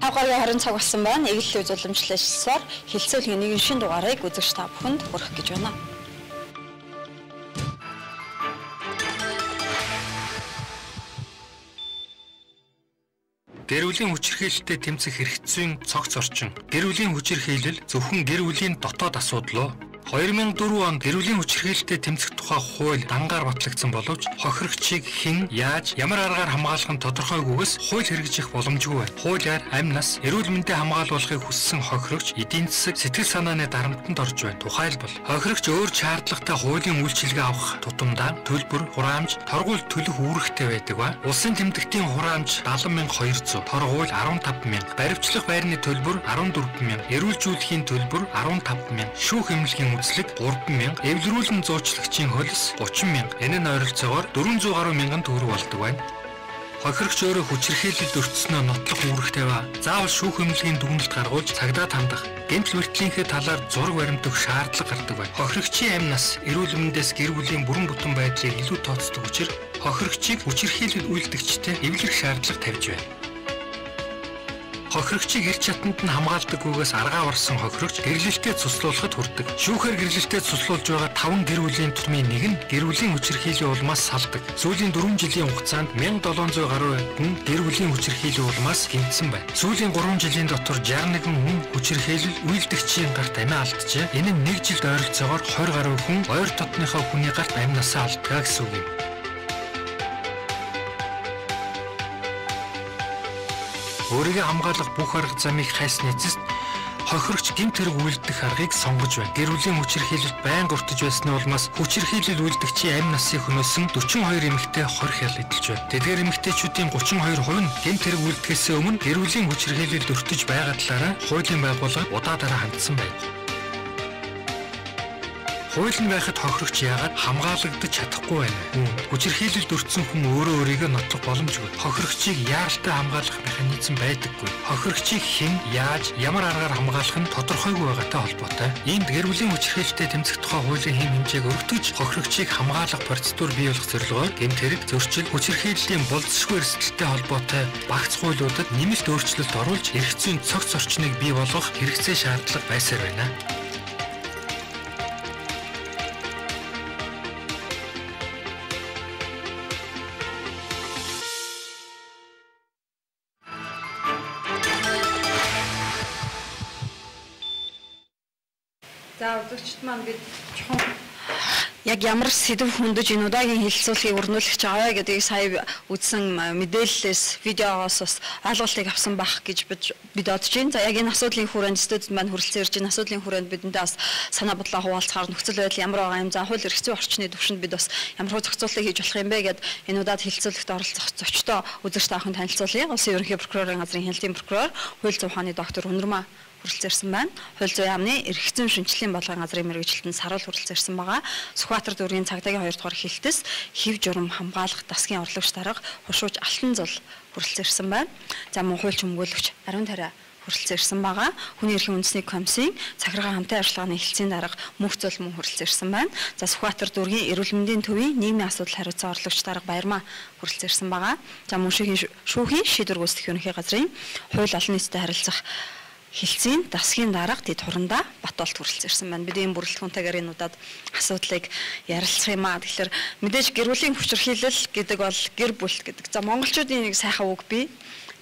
Хавгагийн 20 цаг болсон байна. Эглэлийн үзүүлэмжлэлсээр хилцүүлгийн нэгэн шин дугаарыг үзэгч та бүхэнд хүргэх гэж байна. Гэр бүлийн хүчирхийлэлтэд тэмцэх хэрэгцээний цогц орчин. Гэр бүлийн хүчирхийлэл зөвхөн гэр бүлийн дотоод асуудал уу? 2004 онд гэр бүлийн хүчирхийлэлтэд тэмцэх тухай хууль дангаар батлагдсан боловч хохирогчийг хэн, яаж, ямар аргаар хамгаалах нь тодорхойгүйгээс хууль хэрэгжих боломжгүй байна. Хуулиар амь нас, эрүүл мэндийг хамгаалуулахыг хүссэн хохирогч эдийн засаг, сэтгэл санааны дарамтанд орж байна. Тухайлбал хохирогч өөр шаардлагатай хуулийн үйлчилгээ авах тутамдаа төлбөр, хураамж, торгууль төлөх үүрэгтэй байдаг ба улсын тэмдэгтийн хураамж 70,200, торгууль 15,000, баривчлах байрны төлбөр 14,000, эрүүлжүүлэхийн төлбөр 15,000, шүүх эмнэлгийн үзлэг 3,000, эвлэрүүлэн зуучлагчийн хөлс 30,000. Энэ нь ойролцоогоор 400 гаруй мянган төгрөг болдог байна. Хохирогч өөрөө хүчирхийлэлд өртснөө нотлох үүрэгтэй ба заавал шүүх эмнэлгийн дүгнэлт гаргуулж цагдаа хандах, гэмтэл бэртлийнхээ талаар зураг баримтах шаардлага гардаг байна. Хохирогчийн амь нас, эрүүл мэндээс гэр бүлийн бүрэн бүтэн байдлыг илүү тооцдог учраас хохирогчийг хүчирхийлэл үйлдэгчтэй эвлэрэх шаардлага тавьж байна. Хохирогчийг эрч чатанд нь хамгаалдаггүйгээс аргаа барсан хохирогч гэрлэлтэд цуслуулахад хүрдэг. Шүүхээр гэрлэлтэд цуслуулж байгаа 5 гэр бүлийн турмын нэг нь гэр бүлийн хүчирхийллийн улмаас салдаг. Сүүлийн 4 жилийн хугацаанд 1700 гаруй хүн гэр бүлийн хүчирхийллийн улмаас гэмтсэн байна. Сүүлийн 3 жилийн дотор 61 хүн хүчирхийлэл үйлдэгчийн гарт амиа алджээ. Энэ нь 1 жилд ойролцоогоор 20 гаруй хүн ойр дотныхоо хүний гарт амь насаа алдгаа гэсэн үг юм. Өөрийгөө хамгаалах бүх арга замыг хайсны эцэст хохирогч гэмт хэрэг үйлдэх аргыг сонгож байна. Гэр бүлийн хүчирхийлэлд байнга уртж байсны улмаас хүчирхийлэл үйлдэгчийн амь насыг хөнөөсөн 42 эмэгтэй хорих ял эдэлж байна. Тэдгээр эмэгтэйчүүдийн 32% нь гэмт хэрэг үйлдэхээс өмнө гэр бүлийн хүчирхийлэлд өртөж байгаа талаараа хуулийн байгууллагад удаадаараа хандсан байна. Хууль нь байхад хохирогч яагаад хамгаалагдаж чадахгүй байна? Хүчирхийлэлд өртсөн хүн өөрөө өөрийгөө нотлох боломжгүй. Хохирогчийг яаралтай хамгаалах механизм байдаггүй. Хохирогчийг хэн, яаж, ямар аргаар хамгаалах нь тодорхойгүй байгаатай холбоотой. Энд гэр бүлийн хүчирхийлэлтэд тэмцэх тухай хуулийн хэм хэмжээг өргөдөж хохирогчийг хамгаалах процедур бий болох зорилгоор гэмт хэрэг, зөрчил, хүчирхийллийн болзошгүй эрсдэлтэй холбоотой багц хуулиудад нэмэлт өөрчлөлт оруулж эрх зүйн цогц орчныг бий болгох хэрэгцээ шаардлага байсаар байна. За үзэгчд маань бид чухам яг ямар сэдв хөндөж энэ удаагийн хэлэлцүүлгийг өрнүүлэх гэж байгаа гэдгийг сая үзсэн мэдээллээс видеогоос бас ойлголтыг авсан байх гэж бид бодож байна. За яг энэ асуудлын хүрээнд студид маань хүрэлцэн ирж энэ асуудлын хүрээнд бидэндээ бас санаа бодлоо хуваалцахаар нөхцөл байдал ямар байгаа юм. За хууль эрх зүйн орчны төвшөнд бид бас ямар хөө зохицуултыг хийж болох юм бэ гэд энэ удаад хэлэлцүүлэгт оролцох зочдоо үзэгч таахын танилцуулъя. Улсын ерөнхий прокурорын газрын хяналтын прокурор, хууль зүйн ухааны доктор Өнөрмаа хүрэлцээрсэн байна. Хууль зүйн яамны эрх зүйн шинжилгээний бодлогын газрын мэргэжилтэнд саруул хүрэлцээрсэн байгаа. Сүхбаатар дүүргийн цагдаагийн 2 дугаар хилтэс хэв журам хамгаалах дасгийн орлогч дарга хушууч алтан зул хүрэлцээрсэн байна. За мөн хуульч өмгөөлөгч Ариун Тариа хүрэлцээрсэн байгаа. Хүний эрхийн үндэсний комиссийн цахиргаан хамтын ажиллагааны хэлтсийн дарга Мөнх Зул мөн хүрэлцээрсэн байна. За Сүхбаатар дүүргийн эрүүл мэндийн төвийн нийгмийн асуудал хариуцсан орлогч дарга Баярмаа хүрэлцээрсэн байгаа. За мөн шүүхийн шийдвэр гүйцэтгэх ерөнхий газрын хууль олон нийтэд харилцах хэлцийн дасгийн дарга Тэд Хурандаа Батболт хүрэлцээрсэн байна. Бид энэ бүрэлдэхүүнтэйгээр энэ удаад асуудлыг ярилцах юм аа. Тэгэхээр мэдээж гэр бүлийн хүчирхийлэл гэдэг бол гэр бүлт гэдэг. За монголчуудын нэг сайхан үг бий.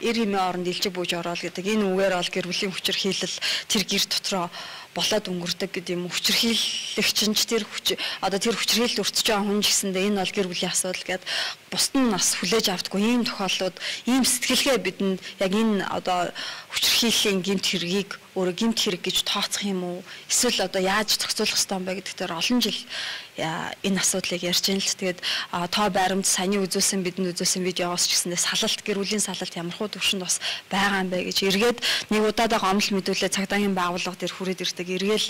Эр хэмээ оронд илжиг бууж ороод гэдэг. Энэ үгээр бол гэр бүлийн хүчирхийлэл тэр гэр дотроо болоод өнгөрдөг гэдэг юм. Хүчирхийлэгч нь тэр хүчирхийлэлд өртөж байгаа хүн гэсэндээ энэ бол гэр бүлийн асуудал гэдэг. Бусд нь бас хүлээж авдаггүй ийм тохиолдлууд, ийм сэтгэлгээ бидэнд яг энэ хүчирхийллийн гэмт хэргийг өөрөө гэмт хэрэг гэж тооцох юм уу? Эсвэл яаж зохицуулах ёстой юм бэ гэдэг дээр олон жил энэ асуудлыг ярьж байна л. Тэгээд тоо байрамд саяны үзүүлсэн бидэнд үзүүлсэн видеогоос ч гэсэндээ салалт, гэр бүлийн салалт ямархуу төвшөнд бас байгаа юм бэ гэж эргээд нэг удаадаа гомдол мэдүүлээ цагдаагийн байгууллага дээр хүрээд ирдэг. Эргээл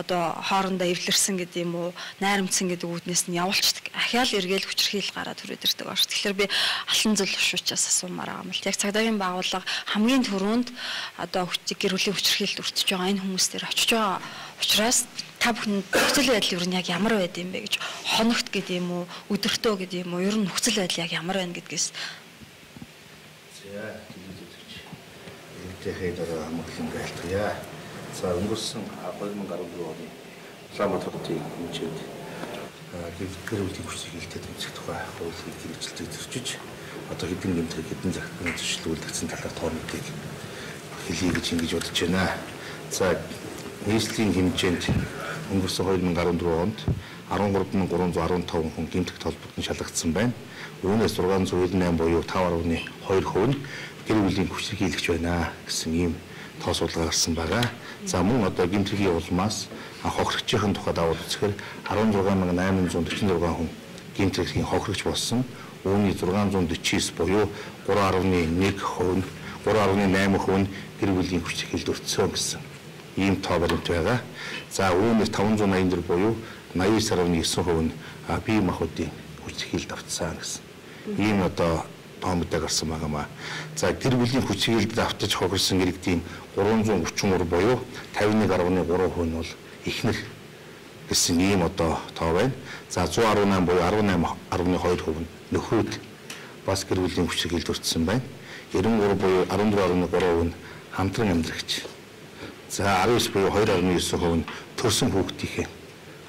хоорондоо эвлэрсэн гэдэг юм уу, найрамдсан гэдэг үүднээс нь явуулчихдаг. Ахиал эргээл хүчирхийлэл гараад хүрээд ирдэг байна. Тэгэхээр би алтан зул шуучаас асуумаар байгаа юм л. Яг цагдаагийн байгууллага хамгийн түрүүнд гэр бүлийн хүчирхийлэлд өртөж байгаа энэ хүмүүс дээр очиж байгаа учраас та бүхэн нөхцөл байдал юу яг ямар байд юм бэ гэж хоногт гэдэг юм уу, өдөртөө гэдэг юм уу, ер нь нөхцөл байдал яг ямар байна гэдгээс. За Тэхэд амгалан гайлтгая. За өнгөрсөн 2014 оны Улаанбаатар хотын хэмжээнд гэр бүлийн хүчирхийлэлтэй тэмцэх тухай хуулийг хэрэгжилтийг зөрчиж одоо хэдэн гэмтрэг хэдэн захиргааны зөвшөөрлөгдсөн талаар тоо мэдгийг хэлье гэж ингэж бодож байна. За нийслэлийн хэмжээнд өнгөрсөн 2014 онд 13,315 хүн гэмтэгт холбогдсон шалгагдсан байна. Үүнээс 698 буюу 5.2% нь гэр бүлийн хүчирхийлэгч байна гэсэн ийм тоо судалгаа гарсан байгаа. За мөн одоо гэмтрэгийн улмаас хохирогчийн тухайд аваад үзэхээр 16,846 хүн гэмтрэгийн хохирогч болсон. Үүний 649 буюу 3.1%, 3.8% нь гэр бүлийн хүчирхийлэлд өртсөн гэсэн ийм тоо баримт байгаа. За үүнээс 584 буюу 89.9% нь бие махбодын хүчирхийлэлд автсан гэсэн ийм одоо тоомтой гарсан байгаамаа. За гэр бүлийн хүчирхийлэлд автаж хохирсон иргэдийн 333 буюу 51.3% нь бол ихнэр гэсэн ийм одоо тоо байна. За 118 буюу 18.2% нь нөхрүүд бас гэр бүлийн хүчирхийлэлд өртсөн байна. 93 буюу 14.3% нь хамтран амьдрагч. За 19 буюу 2.9% нь төрсөн хүүхдийнхээ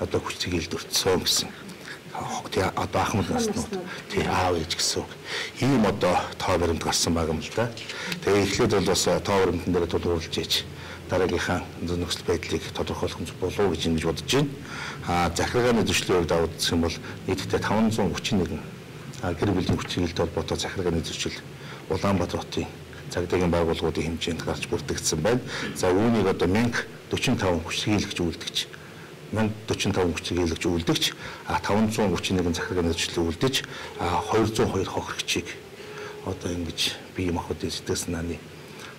одоо хүчирхийлэлд өртсөн гэсэн. Тэгээ одоо ахмад наснууд тий аав ээж гэсэн ийм одоо тоо баримт гарсан байгаа юм л да. Тэгээ эхлээд бол бас тоо баримтан дээр тулгуурлаж ээж дараагийнхаа нөхцөл байдлыг тодорхойлох болов уу гэж ингэж бодож байна. Захиргааны зөрчлийн хувьд аваад үзэх юм бол нийтдээ 531 гэр бүлийн хүчирхийлэлд холбоотой захиргааны зөрчил Улаанбаатар хотын цагдаагийн байгууллагуудын хэмжээнд гарч бүртгэгдсэн байна. За үүнийг одоо 1045 хүчирхийлэгч үйлдэгч 1045 хүчирхийлэгч үйлдэгч 531 захиргааны зөрчил үйлдэж 202 хохирогчийг одоо ингэж бие махбодын сэтгэл санааны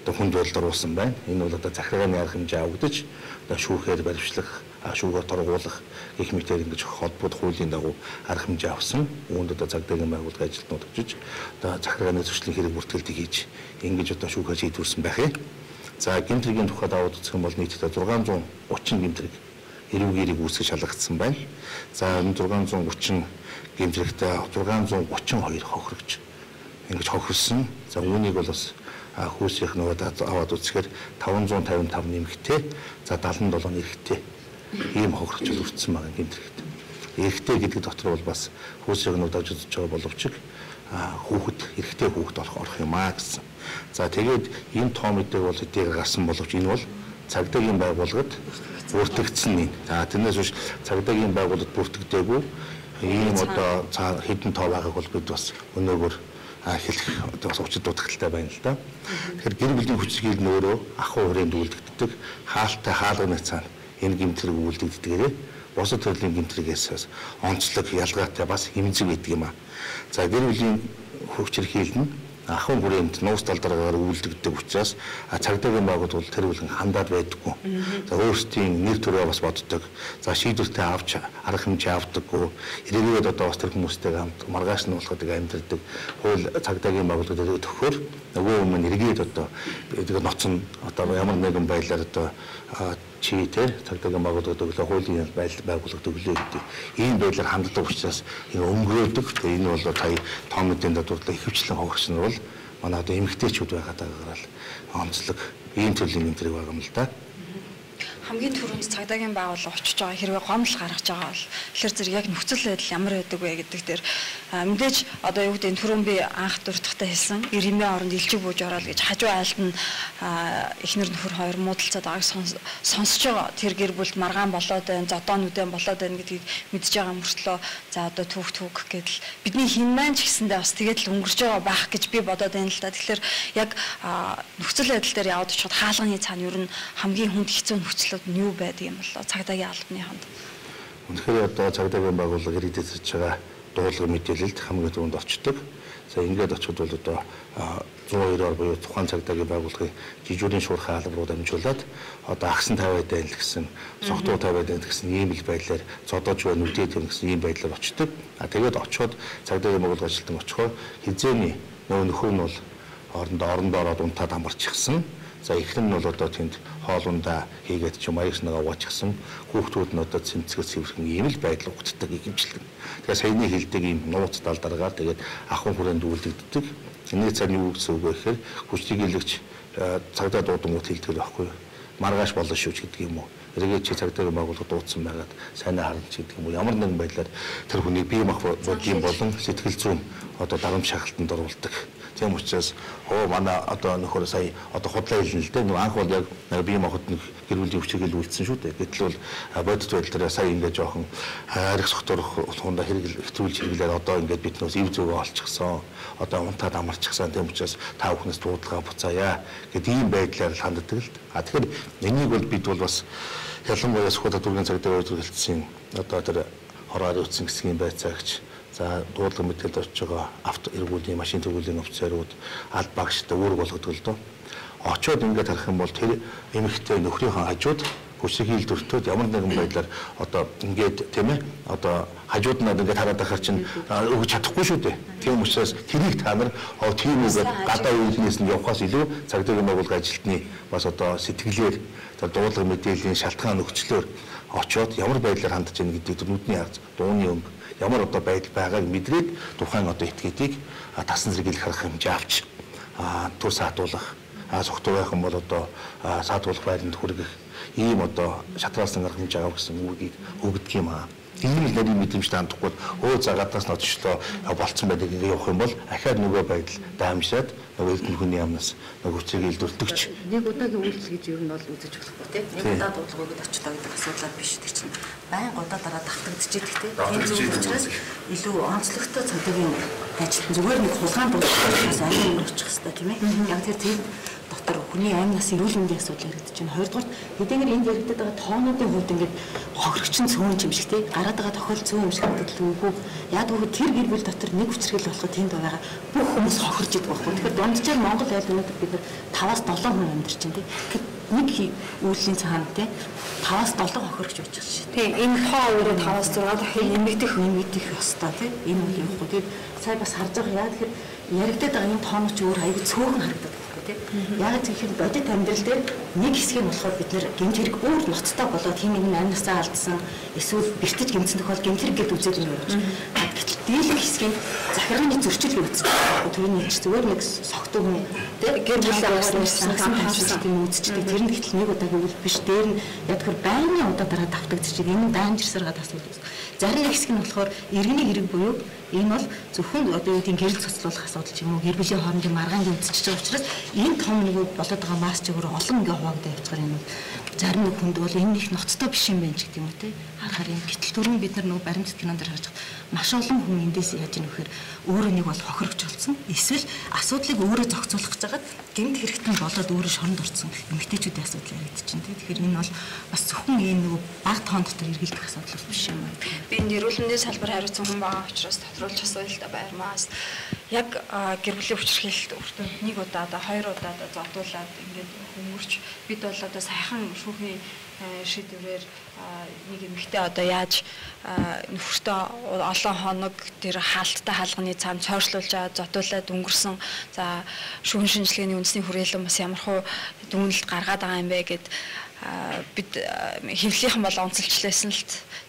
одоо хүнд байдалд оруулсан байна. Энэ бол одоо захиргааны арга хэмжээ авагдаж одоо шүүхээр баримтлах, шүүгээр торгуулах гэх мэтээр ингэж холбоод хуулийн дагуу арга хэмжээ авсан. Үүнд одоо цагдаагийн байгууллагын ажилтнууд очиж одоо захиргааны зөрчлийн хэрэг бүртгэлтийг хийж ингэж одоо шүүхээр шийдвэрсэн байх юм. За гэмтрэгийн тухайд аваад үзэх юм бол нийтдээ 630 гэмтрэг эрүүгээрийг үүсгэж шалгагдсан байна. За энэ 630 гэмтрэгтэй 632 хохирогч ингэж хохирсон. За үүнийг бол бас хүйсийнх нь аваад үзэхээр 555 нэмэгтэй, за 77 эрэгтэй ийм хохирогчд өртсөн байгаа гэмтрэгт. Эрэгтэй гэдэг дотор бол бас хүйсийнх нь удаж үзэж байгаа боловч хүүхэд эрэгтэй хүүхэд орох юм аа гэсэн. За тэгээд энэ тоо мэдээг бол хэдийгээр гарсан боловч энэ бол цагдаагийн байгууллагад бүртгэгдсэн юм. За тэрнээс биш цагдаагийн байгууллагад бүртгэдэггүй ийм одоо хэдэн тоо байгааг бол бид бас өнөөгөр хэлэх одоо бас учир дутагдaltaй байна л да. Тэгэхээр гэр бүлийн хүчирхийлэл нь өөрөө ахуй хүрээнд үйлдэгддэг, хаалттай хаалганы цаана энэ гэмтрэг үйлдэгддэгээрээ бусад төрлийн гэмтрэгээс онцлог ялгаатай бас хэмжиг байдаг юм аа. За гэр бүлийн хүчирхийлэл нь ахуй хүрээнд нуус талдараагаар үйлдэгддэг учраас цагдаагийн байгууллагууд бол тэр бүлгэн хандаад байдаггүй. За өөрсдийн нэр төрөө бас боддог. За шийдвэртэй авч арга хэмжээ авдаггүй. Эргээд одоо бас тэр хүмүүстэйгээ хамт маргааш нь болоход амьдэрдэг. Хууль цагдаагийн байгууллагууд төгөхөр нөгөө өмнө эргээд одоо ноцно одоо ямар нэгэн байдлаар одоо чи тэ цагдаагийн байгууллагууд өглөө хуулийн байгууллагууд өглөө гэдэг. Ийм байдлаар ханддаг учраас энэ өнгөрөөдөг. Тэгээ энэ бол таа том мэдээнд дурдлага ихэвчлэн хогорч нь бол манай одоо эмэгтэйчүүд байгаад байгаагаар л онцлог ийм төрлийн гэмтрэг байгаа юм л да. Хамгийн түрүүнд цагдаагийн байгууллага очиж байгаа хэрвээ гомдол гаргаж байгаа бол тэгэхээр зэрэг яг нөхцөл байдал ямар байдаг вэ гэдэг дээр мэдээж одоо юу гэдэг түрүүн би анх дуртахтаа хэлсэн ирэмээ оронд илчиг бууж ороод гэж хажуу айлд нь эхнэр нөхөр хоёр муудалцаад байгааг сонсож байгаа. Тэр гэр бүлд маргаан болоод байна, зодоонуудын болоод байна гэдгийг мэдж байгаа мөртлөө за одоо түүх гэдэл бидний хин маань ч гэсэндээ бас тэгээд л өнгөрч байгаа байх гэж би бодоод байна л да. Тэгэхээр яг нөхцөл байдал дээр яваад очиход хаалганы цаана ер нь хамгийн хүнд хэцүү нөхцөл нь юу байдаг юм болоо цагдаагийн албаны ханд. Үнэхээр одоо цагдаагийн байгууллага ирээдүйд байгаа дуулга мэдээлэлд хамгийн түрүүнд очдог. За ингээд очиход бол одоо 102-оор буюу тухайн цагдаагийн байгууллагын жижүүрийн шуурхай албарууд амжуулаад одоо агсан тавиад байна гэсэн, согтуу тавиад байна гэсэн ийм л байдлаар зодоож байна үдээд байна гэсэн ийм байдлаар очдог. Тэгээд очиод цагдаагийн байгууллага ажилтан очихоор хизээний нөхөр нь бол орондоо ороод унтаад амарч ихсэн. За эхлэн нь бол одоо тэнд хоолундаа хийгээд ч маягснаа угаачихсан хүүхдүүд нь одоо цэмцгэл цэвэрхэн ийм л байдал угтдаг гэмчлэн. Тэгээ саяны хэлдэг ийм нууц талдараагаар тэгээд ахын хүрээнд үйлдэгддэг Энэний цаана юу гэсэн үг вэ гэхээр хүчтэй гэлэгч цагдаа дуудангууд хэлдэг байхгүй юу? Маргааш болно шүү ч гэдэг юм уу. Эргээд чи цагдаагийн байгууллага дуудсан байгаад сайнаа харна ч гэдэг юм уу. Ямар нэгэн байдлаар тэр хүний бие махбодын болон сэтгэл зүйн одоо дарамт шахалтанд оруулдаг. Тийм учраас манай одоо нөхөр сая одоо худлаа хэлнэ л дээ. Нэг анх бол яг бие махбод нэг гэр бүлийн хүчтэйгэл үлдсэн шүү дээ. Гэтэл бол бодит байдлаараа сая ингээд жоохон арх сохторох хундаа хэвтүүлж хэрэглээд одоо ингээд биднээс ив зөвөө олчихсон. Одоо унтаад амарчихсан. Тийм учраас та бүхнээс дуудлага буцаая гэдэг ийм байдлаар л ханддаг л. Тэгэхээр энийг бол бид бол бас ялангуяа Сүхбаатар дүүргийн цагдаа үйлдвэрлэлтийн одоо тэр хороор үүссэн хэсгийн байцаагч за дуудлага мэдээлэлд очиж байгаа авто эргүүлийн машин төгөөлийн офицерууд аль багштай үүрэг болгодог л доо. Очоод ингээд харах юм бол тэр эмэгтэй нөхрийнхөө хажууд хүчтэй хийлдвэртүүд ямар нэгэн байдлаар одоо ингээд тийм ээ одоо хажууд нь ингээд хараад байхаар чинь өгч чадахгүй шүү дээ. Тийм учраас тэрийг та нар тийм үгээд гадаа үйлнээс нь явахаас илүү цагдаагийн байгууллага ажилтны бас одоо сэтгэлээр тэр дуудлага мэдээллийн шалтгаан нөхцлөөр очоод ямар байдлаар хандж яах гэдэг нүдний харц дууны өнгө ямар одоо байдал байгааг мэдрээд тухайн одоо этгээдийг тасан зэрэглэх харах хэмжээ авч төр саатуулах согтуу байх юм бол одоо саатуулах байранд хүргэх ийм одоо шатраас гарах хэмжээ авах гэсэн үгийг өгдөг юм аа. Ийм л нарийн мэдрэмжтэй хандахгүй за гаднаас нь очихлоо болцсон байдаг ингэ явах юм бол ахаад нөгөө байдал даамжаад нөгөө эрдэнэ хүний амнаас нөгөө хүчийг илдвэрлэгч нэг удаагийн үйлдэл гэж ер нь бол үзэж болохгүй тийм нэг удаа дуудлага өгöd очлоо гэдэг асуудал биш тэр чинь байн удаа дараа давтагдчихэдэг тийм тийм учраас илүү онцлогтой цагдаагийн ажил зүгээр нэг хулгаан дуудлахаас аймаг очих хэрэгтэй тийм ээ яг тэр дотор хүний аймнаас эрүүл мэндийн асуудал яригдаж байна. Хоёрдугаар хэдийгээр энд яригдаад байгаа тоонуудын хувьд ингээд хохирогчин цөөн юм шиг тий гараад байгаа тохиол цөөн юм шиг гэдэг үгүй. Яг үгүй тэр гэр бүл дотор нэг хүчрхэл болоход тэнд байгаа бүх хүмүүс хохирж идэг байхгүй. Тэгэхээр дунджаар Монгол айл өнөөдөр бид 5-7 хүн амьдарч байна тий. Нэг үйллийн цаана тий 5-7 хохирогч байж байгаа шээ. Тий энэ тоо өөрөө 5-6 нэмэгдэх ёстой тий. Энэ үйл явахгүй. Тэгээд сая бас харж байгаа яа тэгэхээр яригдаад байгаа энэ тоонууд өөр аягүй цөөхөн харагдаад яг тэгэхээр бодит амьдрал дээр нэг хэсэг нь болохоор бид нэр гэмт хэрэг өөр ноцтой болоод тийм нэг амнасаа алдсан эсвэл бэртэж гэмтсэн тохиол гэмт хэрэг гэдэг үзэл юм явж. Гэтэл дийлэнх хэсгийн захиргааны зөрчил үүсэж байгаа. Тэрний ч зүгээр нэг согтуу хүн гэр бүлийн авсан тийм үзчихдэг. Тэр нь гэтэл нэг удаагийн үйл биш. Дээр нь яг тэр байнгын удаа дараа давтагдчих. Энэ даамжирсараад асуудал. Зарим нэг хэсэг нь болохоор иргэний хэрэг буюу энэ бол зөвхөн одоо юу тийм гэрэл цоцлуулах асуудал ч юм уу гэр бүлийн хоорондын маргаан гэмтчихэж байгаа учраас энэ том нэг болоод байгаа масс чигээр олон ингээ хуваагдаад явцгаар юм. Зарим нэг хүнд бол энэ их ноцтой биш юм байна ч гэдэг юм уу те. Харахаар юм. Гэтэл түрүүн бид нар нөгөө баримт кинонд харж байгаа маш олон хүн эндээс яаж ийм вэхээр өөрөө нэг бол хохирогч болсон. Эсвэл асуудлыг өөрөө зохицуулах гэж хагаад гэмт хэрэгтэн болоод өөрөө шоронд орсон эмэгтэйчүүдийн асуудал яригдчих чинь те. Тэгэхээр энэ бол бас зөвхөн энэ нөгөө баг тоон дотор эргэлдэх асуудал биш юм аа. Би энэ эрүүл мэндийн салбар хариуцсан хүн байгаа учраас тодруулж асууя л да баярмаас. Яг гэр бүлийн хүчирхийлэлт өөртөө нэг удаа да хоёр удаа да зодуулаад ингээд хүмүүрч бид бол одоо сайхан шүүхийн шийдвэрээр нэг эмэгтэй одоо яаж нөхөртөө олон хоног тэр хаалттай хаалганы цаана цойршлуулж зодуулаад өнгөрсөн за шүүхийн шинжилгээний үндэсний хүрээлэн бас ямархуу дүгнэлт гаргаад байгаа юм бэ гэд бид хэвлийнхэн бол онцолчлээсэн л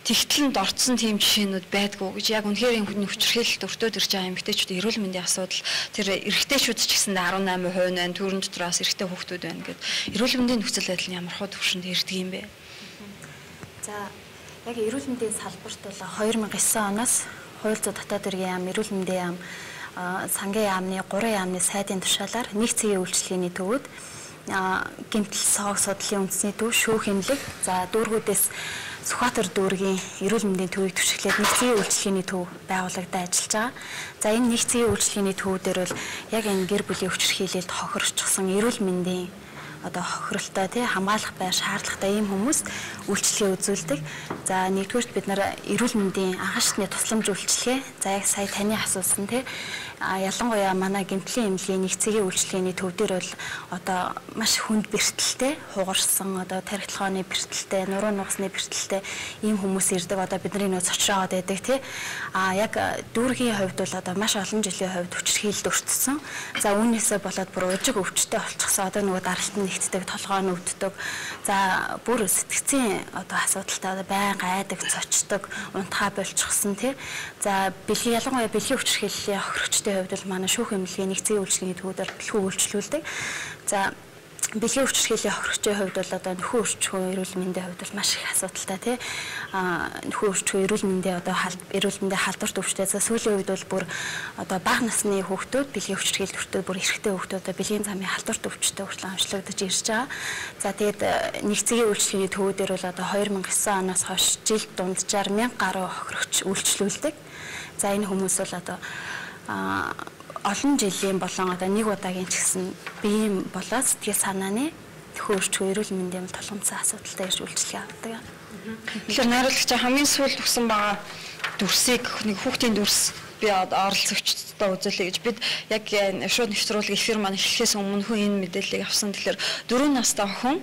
тэгтлэнд орцсон тийм жишээнүүд байдгүй гэж яг үнэхээр энэ хүчирхийлэлт өртөөд ирж байгаа эмэгтэйчүүд эрүүл мэндийн асуудал тэр эрэгтэйчүүд ч гэсэндээ 18% байна төрөн дотроос эрэгтэй хүүхдүүд байна гэд эрүүл мэндийн нөхцөл байдал нь ямар хөө төвшөнд ирдэг юм бэ? За яг эрүүл мэндийн салбарт бол 2009 оноос хуульцаа дотоод иргэн яам эрүүл мэндийн яам сангийн яамны 3 яамны сайдын тушаалаар нэг цагийн үйлчилгээний төвөд гэмтэл соог судлалын үндэсний төв шүүх хэмлэг за дүүргүүдээс Сүхбаатар дүүргийн эрүүл мэндийн төвийг түшиглээд нэг цагийн үйлчилгээний төв байгуулагдаад ажиллаж байгаа. За энэ нэг цагийн үйлчилгээний төв дээр бол яг энэ гэр бүлийн хүчирхийлэлд хохирчсон эрүүл мэндийн одоо хохиролтой тий хамгаалах байр шаардлагатай ийм хүмүүс үйлчилгээ үзүүлдэг. За нэгдүгürt бид нар эрүүл мэндийн анхаашны тусламж үйлчилгээ за яг сая таны асуусан тий ялангуяа манай гэмтлийн эмнэлгийн нэг цагийн үйлчилгээний төв дээр бол одоо маш хүнд бэртэлтэй хугарсан одоо тархилгооны бэртэлтэй нуруу нугасны бэртэлтэй ийм хүмүүс ирдэг одоо бидний нөө цочроод байдаг тий яг дүүргийн хувьд бол одоо маш олон жилийн хувьд хүчирхийлэлд өртсөн. За үүнээсээ болоод бүр ужиг өвчтөй болчихсон одоо нөгөө даралт нь нэгтдэг толгой нь өвддөг. За бүр сэтгцийн одоо асуудалтай одоо байнга айдаг цочдог унтахаа болчихсон тий. За бэлгийн ялангуяа бэлгийн хүчирхийллийн хохирогчдын хүчтэй хувьд бол манай шүүх эмнэлгийн нэгцгийн үйлчлэгийн төвөөр бэлхүү үйлчлүүлдэг. За бэлгийн хүчирхийллийн хохирогчийн хувьд бол одоо нөхөн өрчхөө эрүүл мэндийн хувьд бол маш их асуудалтай тий. Нөхөн өрчхөө эрүүл мэндийн одоо эрүүл мэндийн халдварт өвчтэй. За сүүлийн үед бол бүр одоо бага насны хүүхдүүд бэлгийн хүчирхийлэлд өртөө бүр эрэгтэй хүүхдүүд одоо бэлгийн замын халдварт өвчтэй хүртэл амжилтлагдаж ирж байгаа. За тэгээд нэгцгийн үйлчлэгийн төвөөр бол одоо 2009 оноос хойш жилд дунджаар 1000 гаруй хохирогч үйлчлүүлдэг. За энэ хүмүүс бол одоо олон жилийн болон одоо нэг удаагийн ч гэсэн биеийн болоод сэтгэл санааны хөрчгүй эрүүл мэндийн толгомцсон асуудалтай ирж үйлчлэгээ авдаг. Тэгэхээр найруулагч хамгийн сүүлд өгсөн байгаа дүрсийг нэг хүүхдийн дүрс би оролцогчдод үзүүлэе гэж бид яг шууд нэвтрүүлэг эфир маань эхлэхээс өмнө энэ мэдээллийг авсан. Тэгэхээр 4 настай охин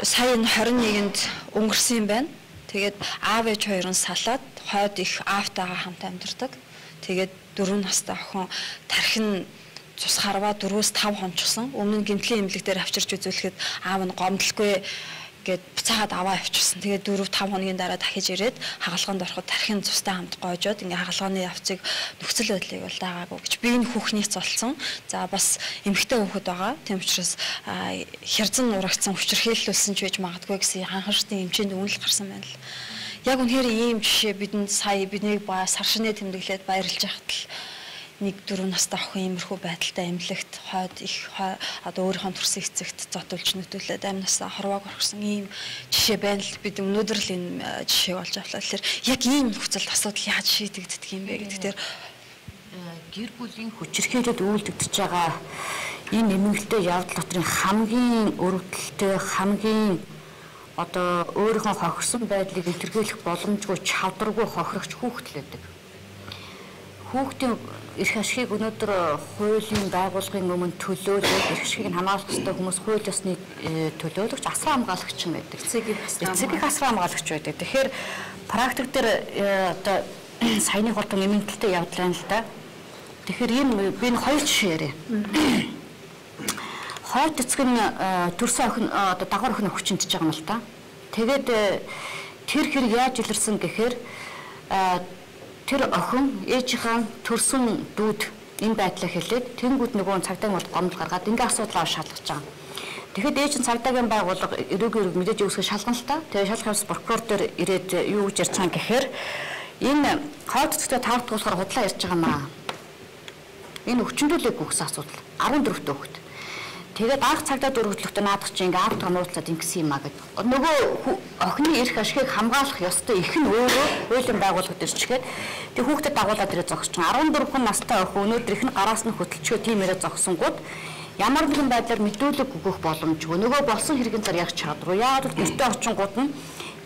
сая 21-нд өнгөрсөн юм байна. Тэгээд аав ээж хоёр нь салаад хойд их аавтайгаа хамт амьдардаг. Тэгээд 4 настай охин тархин цус харваа 4-5 хончсон. Өмнө нь гэмтлийн эмнэлэг дээр авчирч үзүүлэхэд аав нь гомдлогүй гэд буцаагаад аваа авчихсан. Тэгээд 4-5 хоногийн дараа дахиж ирээд хагалгаанд ороход тархин цустай хамт гоожоод ингээ хагалгааны явцыг нөхцөл байдлыг бол даагаагүй гэж би энэ хүүхнийц олсон. За бас эмэгтэй хүүхэд байгаа. Тийм учраас хязан урагцсан хүчирхийлүүлсэн ч байж магадгүй гэсэн анхаарчдын эмчээнд үнэлэл гарсан байна л. Яг үнэхээр ийм жишээ бидэнд сая биднийг сар шинэ тэмдэглээд баярлж байхад л нэг 4 настай охин иймэрхүү байдалтай эмнэлэгт хойд их одоо өөрийнхөө төрсөн эцэгт зодуулж нөтөлөд амнасаа хорвоог орхисон ийм жишээ байна л бид өнөөдөр л энэ жишээ болж авлаа. Тэгэхээр яг ийм нөхцөлд асуудал яаж шийдэгддэг юм бэ гэдэгтэр гэр бүлийн хүчирхийлэлд үйлдэгдэж байгаа энэ эмнэлэгтэй явдал дотрын хамгийн өрөвдөлттэй хамгийн одоо өөрийнхөө хохирсон байдлыг илэрхийлэх боломжгүй чадваргүй хохирогч хүүхэд л байдаг. Хүүхдийн эрх ашигыг өнөөдөр хуулийн байгууллагын өмнө төлөөлөж эрх ашигыг хамгаалах ёстой хүмүүс хууль ёсны төлөөлөгч асран хамгаалагч юм байдаг. Эцэг асран хамгаалагч байдаг. Тэгэхээр практик дээр одоо саяны хурдан эмнэлэгтэй явдал байна л да. Тэгэхээр энэ би хоёр жишээ яриа. Хойд эцэг нь төрсөн охин одоо дагвар охин хүчинтж байгаа юм л да. Тэгээд тэр хэрэг яаж илэрсэн гэхээр тэр охин ээжийнхээ төрсөн дүүд энэ байдлаа хэлээд тэнгууд нөгөө цагдаагийн бол гомдол гаргаад ингээ асуудлаа шалгаж байгаа. Тэгэхэд ээж нь цагдаагийн байгууллага эрүүг мэдээж үүсгэж шалгана л та. Тэгээд шалгах явц прокурор дээр ирээд юу гэж ярьж байгаа гэхээр энэ хойд эцэгтэй таарт болохоор худлаа ярьж байгаа маа. Энэ өвчнөлөөгөө гэсэн асуудал 14 дэх хүүхэд. Тэгээд анх цагдаа дүр хөдлөختөө наадах чинь ингээ аавтаа нууцлаад ингэсэн юм а гэд. Нөгөө охины эрх ашигыг хамгаалах ёстой их нь өөрөө хуулийн байгууллагад ирчгээд тэг хүүхдэд дагуулад ирээ зогсож 14 настай охин өнөөдөр их нь гараас нь хөдөлчөө тийм ирээ зогсонгууд ямар нэгэн байдлаар мэдүүлэг өгөх боломжгүй. Нөгөө болсон хэргийн зар яг чадваргүй. Яагаад гэвэл гэртээ очингууд нь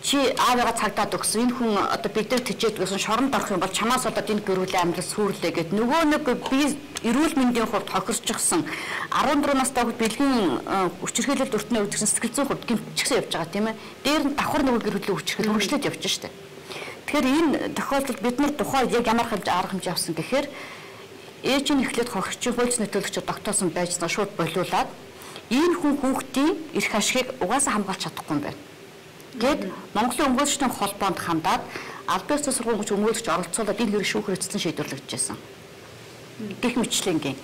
чи аавыгаа цагдаад өгсөн энэ хүн одоо бид нар тэжээд гэсэн шоронд орох юм бол чамаас одоо энэ гэрүүлийн амьдрал сүрлээ гэд нөгөө нэг би эрүүл мэндийн хувьд хохирччихсан 14 настай хүүхэд бэлгийн хүчирхийлэлд өртнөө үүдсэн сэтгэл зүйн хувьд гэмтчихсэн явж байгаа тийм ээ. Дээр нь давхар нөгөө гэрүүлийн хүчирхийлэл хөрчлөд явж штэ. Тэгэхээр энэ тохиолдолд бид нар тухайд яг ямар арга хэмжээ авсан гэхээр ээж нь эхлээд хохирчин хууль нөтөлөгчөд тогтоосон байжснаа шууд болиулаад энэ хүн хүүхдийн эрх ашигыг угаасаа хамгаалж чадахгүй юм байна. Гэд Монголын өмгөөлөгчдийн холбоонд хандаад албан ёсны сургуулийн өмгөөлөгч оролцуулаад энэ хэрэг шүүхээр эцэстэн шийдвэрлэгдэжсэн. Гэх мэтлэнгийн.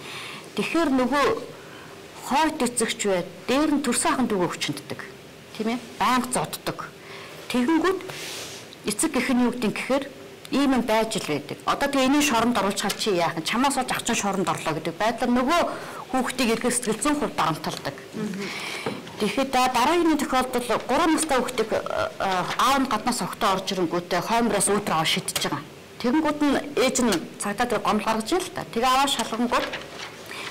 Тэгэхээр нөгөө хойд эцэгч бай, дээр нь төрсөн ахын дүүгээ хүчнэддэг. Тийм ээ? Байнга зоддог. Тэгэнгүүт эцэг гэх нь юу гэдэг гэхээр ийм юм байж л байдаг. Одоо тэгээ энийг шоронд оруулж хал чи яах нь чамаас олж ах чинь шоронд орлоо гэдэг байдлаар нөгөө хүүхдийг эргэж сэтгэл зүйн хувьд дарамталдаг. Тэгэхэд дараагийн тохиолдол 3 настай хүүхдийг аав нь гаднаас огтоо орж ирэнгүүтээ хоймроос өөдрөө аваа шидэж байгаа. Тэгэнгүүт нь ээж нь цагдаа дээр гомдол гаргаж ийн л та. Тэгээ аваа шалгангууд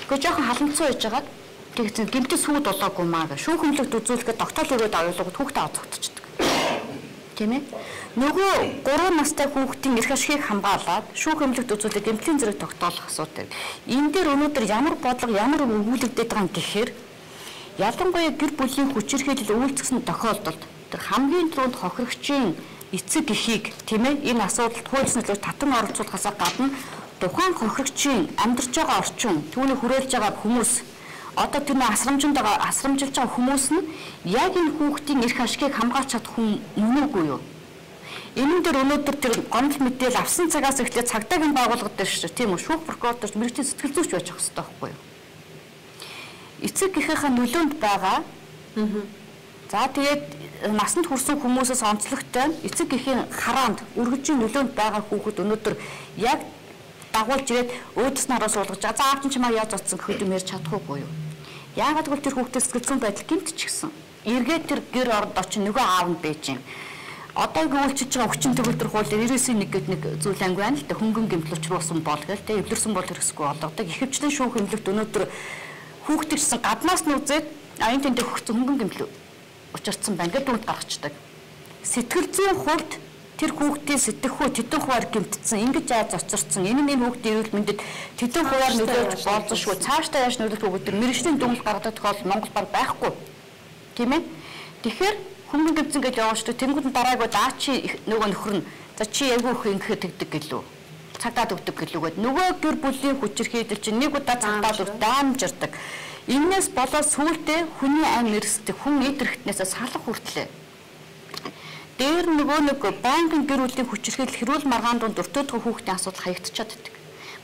үгүй жоохон халамцсан байж байгаад тэгсэн гэмтэн сүйд болоогүй маа гэ. Шүүх хэмлэгт үзүүлэхэд тогтоол өгөөд авуулгад хүүхдээ авцагдчихдаг. Тийм ээ. Нөгөө 3 настай хүүхдийн эрх ашигыг хамгаалаад шүүх хэмлэгт үзүүлэх гэмтлийн зэрэг тогтоолох асуудал. Энэ дээр өнөөдөр ямар бодлого ямар өгүүлэгдээд байгаа юм гэхээр ялангуяа гэр бүлийн хүчирхийлэл үйлцсэн тохиолдолд тэр хамгийн түрүүнд хохирогчийн эцэг эхийг тийм ээ энэ асуудалд хууль нөлөөс татан оролцуулахаас гадна тухайн хохирогчийн амьдарч байгаа орчин түүний хүрээлж байгаа хүмүүс одоо тэрний асрамжилж байгаа хүмүүс нь яг энэ хүүхдийн эрх ашигыг хамгаалж чадах хүн мөн үгүй юу? Энэ дээр өнөөдөр тэр гомдол мэдээл авсан цагаас эхлээд цагдаагийн байгууллага дээр шүү. Тийм үү? Шүүх прокуратурч мэрэгчлийн сэтгэл зүйч байж байгаа байхгүй юу? Эцэг эхийнхээ нөлөөнд байгаа. За тэгээд насанд хүрсэн хүмүүсээс онцлогтой эцэг эхийн хараанд үргэлжийн нөлөөнд байгаа хүүхэд өнөөдөр яг дагуулж ирээд өөдөөс нь хараас суулгаж за аав чинь чамаа яаж утсан гэхэд юм ярьж чадахгүй юу? Яагаад гэвэл тэр хүүхдээс сэтгэл зүйн байдал гэмтчихсэн. Эргээд тэр гэр орд очин нөгөө аав нь байж юм. Одоо гүйлчиж байгаа хүчин төгөлдөр хуулиар 99-1 гэдэг нэг зүйл анги байна л да хөнгөн гэмтэл учруулсан бол гэл тэ эвлэрсэн бол хэрэгсгүй болгодог. Ихэвчлэн шүүх эмнэлэгт өнөөдөр хүүхдтэйгсэн гаднаас нь үзээд аян тэнтэй хөгцсөн хөнгөн гэмтэл учирсан байна гэдэг дүнд гаргацдаг. Сэтгэл зүйн хувьд тэр хүүхдийн сэтгэхүй тэдэн хуваар гэмтсэн ингэж яаж очирсан энэ хүүхдийн эрүүл мэндэд тэдэн хуваар нөлөөлж болзошгүй цаашдаа яаж нөлөөлөх вэ гэдэг мэрэгжлийн дүгнэлт гаргадаг тохиолдол Монгол баг байхгүй. Тийм ээ. Тэгэхээр хөнгөн гэмтсэн гэж яваачдаг тэнгууд нь дараагүй даа чи нөгөө нөхөр нь за чи айгүй их ингэхэд тэгдэг гэлөө. Цагдаад өгдөг гэлүүгээд нөгөө гэр бүлийн хүчирхийлэл чинь нэг удаа цагдаад өг даамжирдаг. Иннээс болоод сүултээ хүний амь нэрсдэг хүн идэрхтнээс салах хүртлээ. Дээр нөгөө нэг банкын гэр бүлийн хүчирхийлэл хэрүүл маргаан дунд өртөөдгөө хүүхдийн асуудал хаягдчихад байдаг.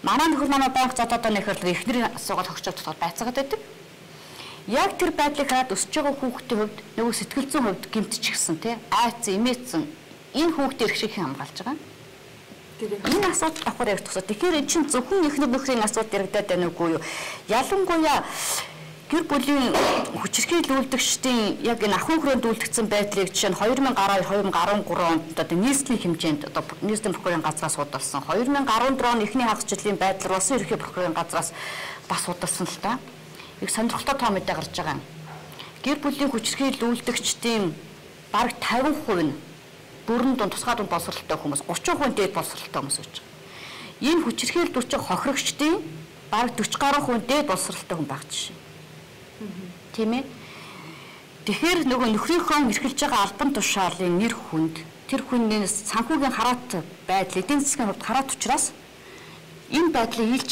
Манай нөхөр манай банк задаад нэхэр эхнэрийн асуугаад хогчоод тохиол байцаагаад байдаг. Яг тэр байдлыг хараад өсөж байгаа хүүхдийн хувьд нөгөө сэтгэл зүйн хувьд гэмтчихсэн тий айцсан имээдсэн энэ хүүхдийн эрх шигхэн хамгаалж байгаа. Энэ асуудал давхар яригдчихсан. Тэгэхээр энэ чинь зөвхөн эхнэр нөхрийн асуудал яригдаад байна уугүй юу? Ялангуяа гэр бүлийн хүчирхийлэл үйлдэгчдийн яг энэ ахуйн хүрээнд үйлдэгдсэн байдлыг жишээ нь 2012-2013 онд одоо нийслэлийн хэмжээнд одоо нийслэлийн прокурорын газраас судалсан. 2014 он эхний хагас жилийн байдлаар улсын ерөнхий прокурорын газраас бас судалсан л та. Их сонирхолтой тоо мэдээ гарч байгаа. Гэр бүлийн хүчирхийлэл үйлдэгчдийн бараг 50% нь бүрэн дунд тусгай дунд боловсролтой хүмүүс 30% дээд боловсролтой хүмүүс гэж. Энэ хүчирхийлэл дүрчин хохирогчдын бараг 40 гаруй % дээд боловсролтой хүн байх жишээ. Тийм ээ. Тэгэхээр нөгөө нөхрийнхөө эрхэлж байгаа албан тушаалын нэр хүнд тэр хүнээс санхүүгийн хараат байдал эдийн засгийн хувьд хараат учраас энэ байдлыг хэлж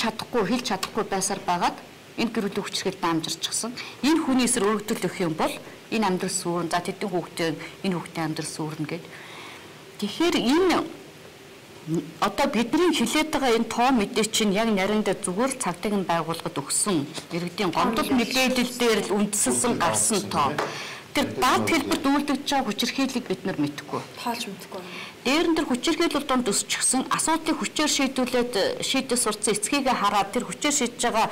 чадахгүй байсаар байгаад энэ гэр бүлийн хүчирхийлэл даамжирчихсан. Энэ хүний эсрэг өргөдөл өгөх юм бол энэ амьдрал сүрэн за тэдэн хүүхдээ энэ хүүхдээ амьдрал сүрнэ гэд. Тэгэхээр энэ одоо бидний хилээд байгаа энэ тоо мэдээ чинь яг нарийн дээр зүгээр цагдаагийн байгууллагад өгсөн иргэдийн гомдол мэдээлэл дээр л үндэслэн гарсан тоо. Тэр дат хэлбэрт үйлдвэж байгаа хүчирхийллийг бид нар мэдэхгүй. Тоолж мэдэхгүй. Дээрэн тэр хүчирхийлэл донд өсчихсөн асуудлыг хүчээр шийдэж сурцсан эцгийгээ хараад тэр хүчээр шийдэж байгаа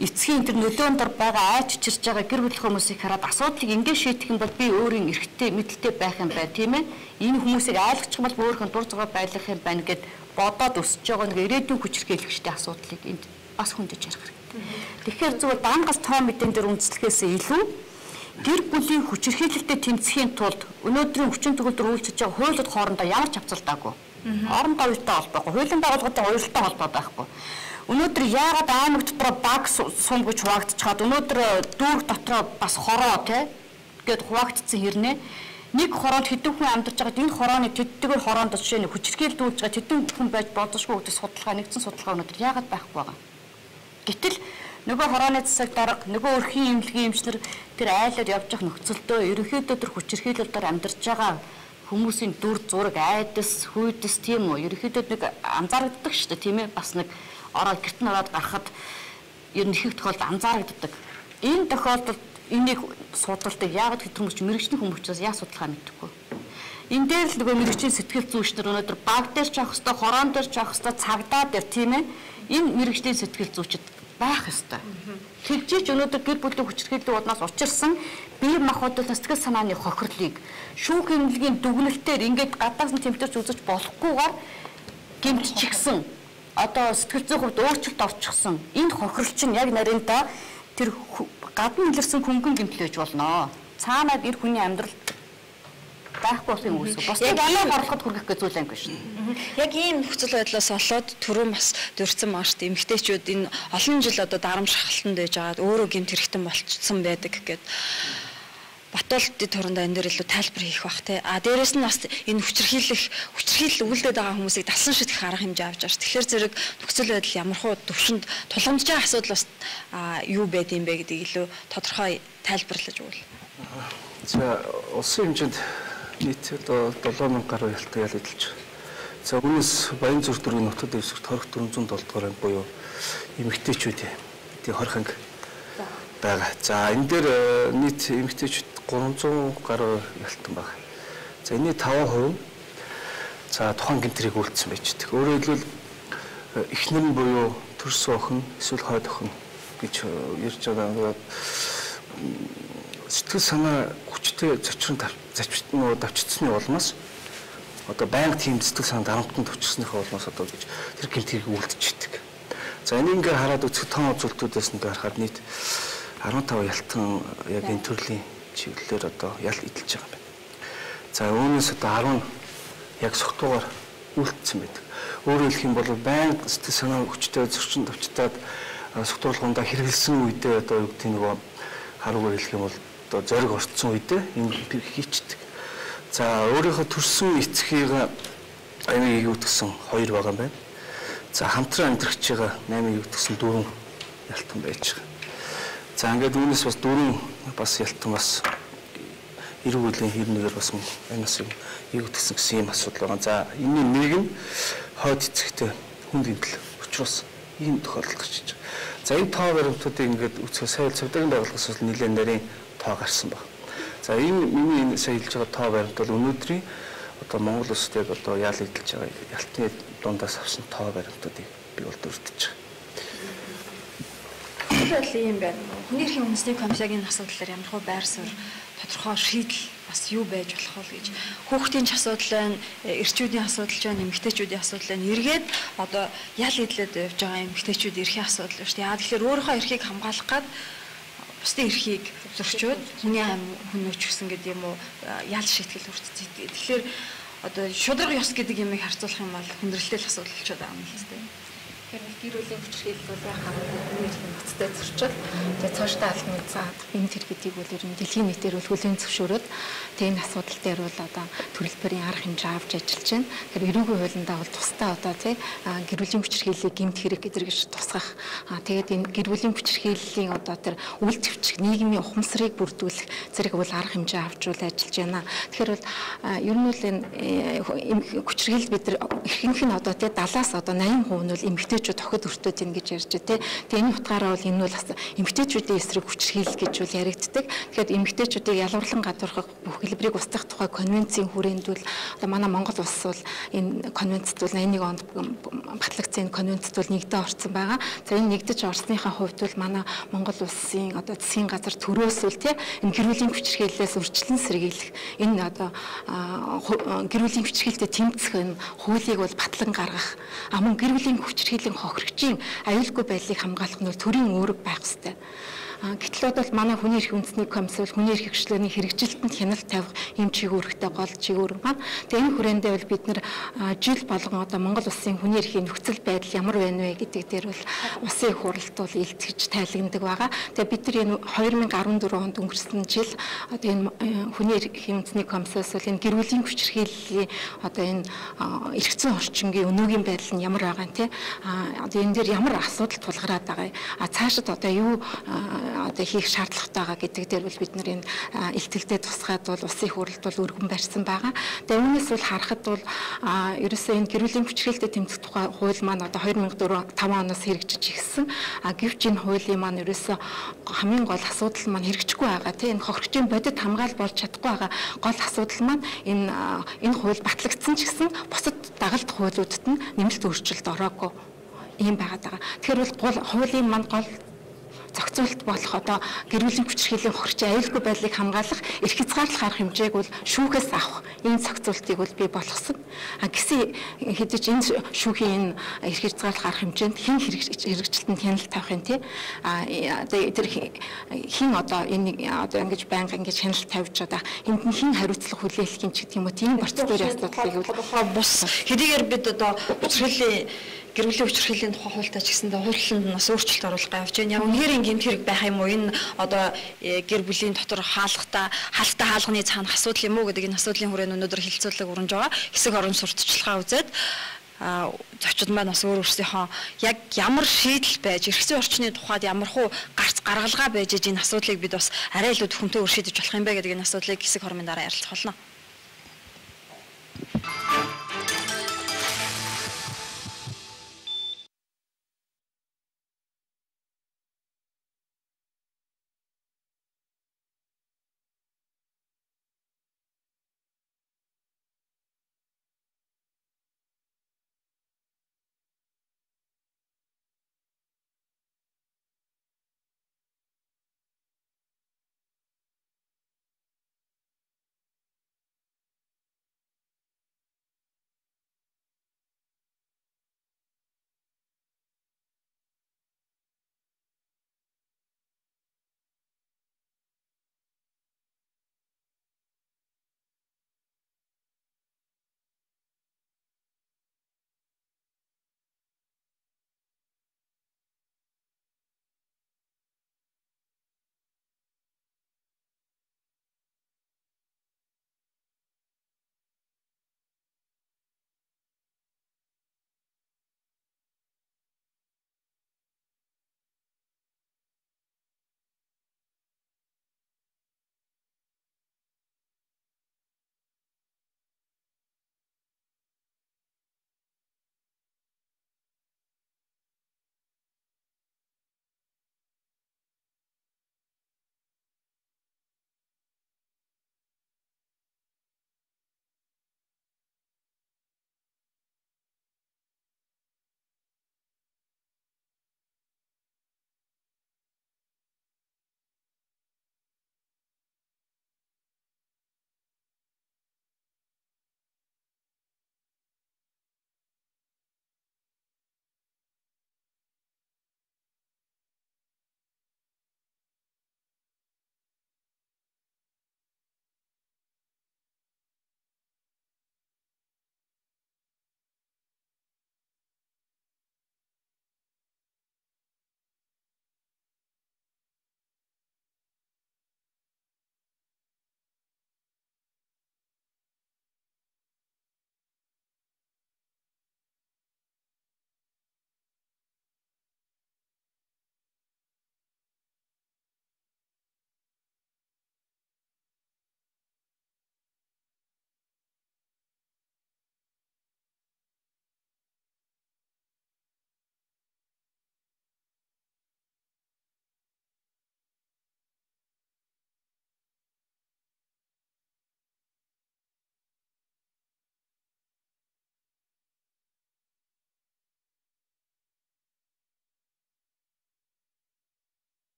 эцгийн тэр нөлөөнд дор байгаа айч чирж байгаа гэр бүл хүмүүсийг хараад асуудлыг ингэ шийдэх юм бол би өөрийн эрхтэй мэдлэлтэй байх юм байна тийм ээ. Энэ хүмүүсийг айлгчих юм бол өөрхөн дур зураг байлгах юм байна гэд бодоод өсөж байгаа нэг ирээдүйн хүчирхийлэгчтэй асуудлыг энд бас хүндэж ярих хэрэгтэй. Тэгэхээр зөвхөн дангас тоо мэдэн дээр үндэслэхээс илүү гэр бүлийн хүчирхийлэлтэй тэмцэхийн тулд өнөөдрийн хүчин төгөлдөр үйлчилж байгаа хуулиуд хоорондоо ямар ч авцалдаагүй. Хоорондоо уялдаа холбоогүй, хуулийн байгууллагатай уялдаа холбоо байхгүй. Өнөөдөр яагаад аймаг дотор баг сум гэж хуваагдчихад өнөөдөр дүүрэг дотроо бас хороо гэд хуваагдсан хэрнээ нэг хороонд хэдэн хүн амьдарч байгаад энэ хорооны тэдгээр хороонд жишээ нь хүчирхийлдүүлж байгаа хэдэн хүн байж болзошгүй гэдэг судалгаа нэгдсэн судалгаа өнөөдөр яагаад байхгүй байгаа. Гэтэл нөгөө хорооны засаг дарга, нөгөө өрхийн эмнэлгийн эмчнэр тэр айлаар явж явах нөхцөлдөө ерөнхийдөө тэр хүчирхийлэлээр амьдарч байгаа хүмүүсийн дүр зураг, айдас, хүйдэс тийм үү? Ерөнхийдөө нэг анзаарэгддэг шүү дээ, тийм ээ? Бас нэг ороод гэрт нь ороод гарахад ер нь их тохиолдолд анзаарэгддэг. Энэ тохиолдолд энийг судалдаг яагаад хэдэн хүмүүс мэрэгчлийн хүмүүсээс яа судалгаа мэдхгүй. Энэ дээр л нөгөө мэрэгчлийн сэтгэл зүйчнэр өнөөдөр баг дээр ч авах хэвээр, хороон дээр ч авах хэвээр, цагдаа дээр тийм ээ? Энэ мэрэгчлийн сэтгэл зүйчд байх ёстой. Тэгжиж өнөөдөр гэр бүлийн хүчирхийллийн уднаас учирсан бие махбодын сэтгэл санааны хохирлыг шүүх эмнэлгийн дүгнэлтээр ингээд гадаас нь тэмдэрч үзэж болохгүйгээр гэмтчихсэн. Одоо сэтгэл зүйн хувьд өөрчлөлт орчихсон. Энэ хохирол чинь яг нарийнда тэр гадна илэрсэн хөнгөн гэмтэл байж болно. Цаанаад эр хүний амьдрал байхгүй болох юм үүсв. Босдыг алаа борлоход хүргэх гэж зүйл анги шүү. Яг ийм нөхцөл байдлаас болоод түрүүн бас дурдсан маш эмэгтэйчүүд энэ олон жил одоо дарамт шахалтанд байж байгаад өөрөө гэмт хэрэгтэн болчихсон байдаг гэд Батуулдын туранда энэ дээр илүү тайлбар хийх бах те. А дээрэс нь бас энэ хүчирхийлэл үлдээд байгаа хүмүүсийг далсан шидэх арга хэмжээ авч байгаа ш. Тэгэхээр зэрэг нөхцөл байдал ямархуу төвшөнд тулгамдж байгаа асуудал бас юу байд юм бэ гэдгийг илүү тодорхой тайлбарлаж өгвөл. За улсын хэмжээнд нийт одоо 7000 гаруй ялтай ял эдэлж. За үүнээс Баянзүр дүүргийн нутаг дэвсгэрт хорих 407 дугаар анги буюу эмэгтэйчүүдийн хорих анги байгаа. За энэ дээр нийт эмэгтэйчүүд 300 гаруй ялтан байна. За энэний 5% за тухайн гэмтрийг үйлдсэн байж байгаа. Өөрөөр хэлбэл эхнэр нь буюу төрсөн охин эсвэл хойд охин гэж ярьж байгаа. Сэтгэл санаа хүчтэй давчцсны улмаас одоо байнга тийм сэтгэл санаа дарамтанд төвчсөний улмаас одоо гэж тэр гэмтрийг үйлдчихдэг. За энийг ингээ хараад үзэх тоон үзүүлэлтүүдээс ингээ харахад нийт 15 ялтан яг энэ төрлийн чиглэлээр одоо ял эдэлж байгаа юм байна. За үүнээс одоо 10 яг согтуугаар үйлдсэн байдаг. Өөрөөр хэлэх юм бол байнга сэтгэл санаа хүчтэй зөрчин давчтаад согтуулгуундаа хэрэгэлсэн үедээ одоо юу гэдэг нөгөө харуугаар хэлэх юм бол одоо зориг орцсон үедээ энэ хийчдэг. За өөрийнхөө төрсөн эцгийг амийг юутгсан 2 байгаа юм байна. За хамтран амьдрахж байгаа 8 юутгсан 4 ялтан байж байгаа. За ингээд үүнээс бас 4 бас ялтан бас эрүүлийн хэрнэгээр бас анаас юутгсан гэсэн юм асуудал байгаа. За энэ нэг нь хойд эцэгтэй хүнд гэмтэл учраас ийм тохиолдол гарч иж байгаа. За энэ тоо баримтуудыг ингээд үзэх сая цагдаагийн байгууллагаас нэлээд нарийн тоо гарсан байна. За энэ миний сая хэлж байгаа тоо баримт бол өнөөдрийн одоо Монгол улсад яг одоо ял эдэлж байгаа ялтны дундаас авсан тоо баримтуудыг би бол дурдж байгаа. Тэгэхээр ийм байна. Хүний эрхийн үндэсний комиссагийн асуудлаар ямар хөө байр суурь тодорхой шийдэл бас юу байж болох вэ гэж хүүхдийн ч асуудал байна, эрчүүдийн асуудал ч байна, эмэгтэйчүүдийн асуудал байна. Эргээд одоо ял эдлээд явж байгаа эмэгтэйчүүд эрхийн асуудал байна шүү дээ. Тэгэхээр өөрийнхөө эрхийг хамгаалах гад бусдын эрхийг зөрчөөд хүний хүнөөч гэсэн гэдэг юм уу ял шийтгэл хүртдэг. Тэгэхээр одоо шударга ёс гэдэг юмыг харьцуулах юм бол хүндрэлтэй л асуудал болчиход байгаа юм л дээ. Тэгэхээр гэр бүлийн хүчирхийлэл бол яхаа нийгмийн ноцтой зөрчил. Тэгээ цаашдаа албан цаад энэ төр гэдгийг бол ер нь дэлхийн нийтээр бол хүлээн зөвшөөрөөд тэгээ энэ асуудал дээр бол одоо төрөлбөрийн арга хэмжээ авч ажиллаж байна. Тэгэхээр эрүүгийн хуулиндаа бол тусдаа одоо тий гэр бүлийн хүчирхийллийг гэмт хэрэг гэж тусгах. Тэгээд энэ гэр бүлийн хүчирхийллийн одоо тэр үйл төвчг нийгмийн ухамсарыг бүрдүүлэх зэрэг бол арга хэмжээ авч ажиллаж байна. Тэгэхээр бол ер нь бол энэ хүчирхийлэл бид нар ихэнх нь одоо тий 70-аас одоо 80% нь бол эмэгтэй тохид өртөөд ийн гэж ярьж байна. Тэгээ энэ утгаараа бол энэ бол эмэгтэйчүүдийн эсрэг хүчирхийлэл гэж бол яригддаг. Тэгэхээр эмэгтэйчүүдийг ялварлан гадуурхах бүх хэлбэрийг устгах тухай конвенцийн хүрээнд бол одоо манай Монгол улс бол энэ конвенцэд бол 81 онд батлагдсан конвенцэд бол нэгдэж орсон байгаа. За энэ нэгдэж орсныхаа хувьд бол манай Монгол улсын одоо засгийн газар төрөөс үл тий энэ гэр бүлийн хүчирхийллээс урьдчилан сэргийлэх энэ одоо гэр бүлийн хүчирхийлэлтэд тэмцэх энэ хуулийг бол батлан гаргах. Мөн гэр бүлийн хүчирхийлэл хохирогчийн аюулгүй байдлыг хамгаалах нь төрийн үүрэг байх ёстой. Гэтэл бол манай хүний эрхийн үндэсний комисс бол хүний эрх хэрэгчлээний хэрэгжилтэнд хяналт тавих юм чиглэлтэй гол чиглэл маань. Тэгээ энэ хүрээндээ бол бид нар жил болгон одоо Монгол улсын хүний эрхийн нөхцөл байдал ямар байна вэ гэдэг дээр бол улсын их хурлд бол илтгэж тайлагнадаг байгаа. Тэгээ бид нар энэ 2014 онд өнгөрсөн жил одоо энэ хүний эрхийн үндэсний комиссаас бол энэ гэр бүлийн хүчирхийллийн одоо энэ эргэцэн орчингийн өнөөгийн байдал нь ямар байгаа юм те. Одоо энэ дээр ямар асуудал тулгараад байгаа. Цаашид одоо юу одоо хийх шаардлагатай байгаа гэдэг дээр бол бид нар энэ илтгэлтэй тусгаад бол улсын их хурлд бол өргөн барьсан байгаа. Тэгээ үүнээс бол харахад бол ерөөсөө энэ гэр бүлийн хүчирхийлэлтэд тэмцэх тухай хууль маань одоо 2004-5 оноос хэрэгжиж ирсэн. Гэвч энэ хуулийн маань ерөөсөө хамгийн гол асуудал маань хэрэгжихгүй байгаа. Тэ энэ хохирогчийн бодит хамгаал болж чадахгүй байгаа гол асуудал маань энэ хууль батлагдсан ч гэсэн бусад дагалт хуулиудад нь нэмэлт өөрчлөлт ороогүй юм байгаад байгаа. Тэгэхээр бол хуулийн маань гол зохицуулалт болох одоо гэр бүлийн хүчирхийллийн хохирчийн аюулгүй байдлыг хамгаалах эрх хязгаарлах арга хэмжээг бол шүүхээс авах энэ зохицуултыг бол бий болгосон. Гэсэн хэдиж энэ шүүхийн энэ эрх хязгаарлах арга хэмжээнд хэн хэрэгжилтэнд хяналт тавих юм те тэр хэн одоо энэ одоо ингэж байнга ингэж хяналт тавьж одоо энд нь хэн хариуцлага хүлээх юм ч гэдэг юм уу тийм процедурын асуудлыг бол бус хэдийгээр бид одоо хүчирхийллийн гэр бүлийн хүчирхийллийн тухай хуультай ч гэсэндээ хуулинд нь бас өөрчлөлт оруулах гавж байна. Яг үнээр гэмт хэрэг байх юм уу? Энэ одоо гэр бүлийн дотор хаалгатай хаалганы цаана асуудал юм уу гэдэг энэ асуудлын хүрээнд өнөөдөр хилцүүлэг урамж байгаа. Хэсэг орон сурталчилгаа үзээд зочид маань бас өөр өөрсдийнхөө яг ямар шийдэл байж эргэцэн орчны тухайд ямархуу гаргалгаа байж энэ асуудлыг бид бас арай илүү төхөмтэй шийдэж болох юм бэ гэдэг энэ асуудлыг хэсэг хормын дараа ярилцах болно. байна.